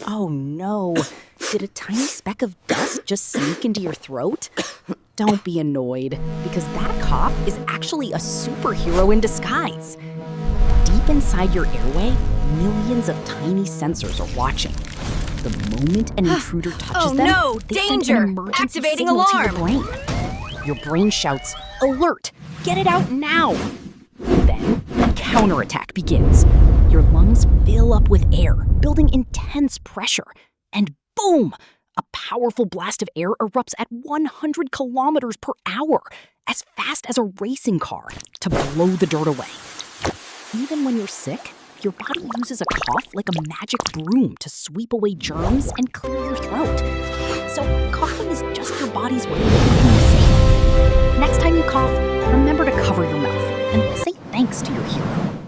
Oh no, did a tiny speck of dust just sneak into your throat? Don't be annoyed, because that cough is actually a superhero in disguise. Deep inside your airway, millions of tiny sensors are watching. The moment an intruder touches them, no! they send Danger! an emergency Activating signal alarm! to your brain. Your brain shouts, "Alert! Get it out now!" Then, a counterattack begins. Your lungs fill up with air, building intense pressure. And boom! A powerful blast of air erupts at 100 kilometers per hour, as fast as a racing car, to blow the dirt away. Even when you're sick, your body uses a cough like a magic broom to sweep away germs and clear your throat. So coughing is just your body's way of keeping you safe. Next time you cough, remember to cover your mouth and say thanks to your hero.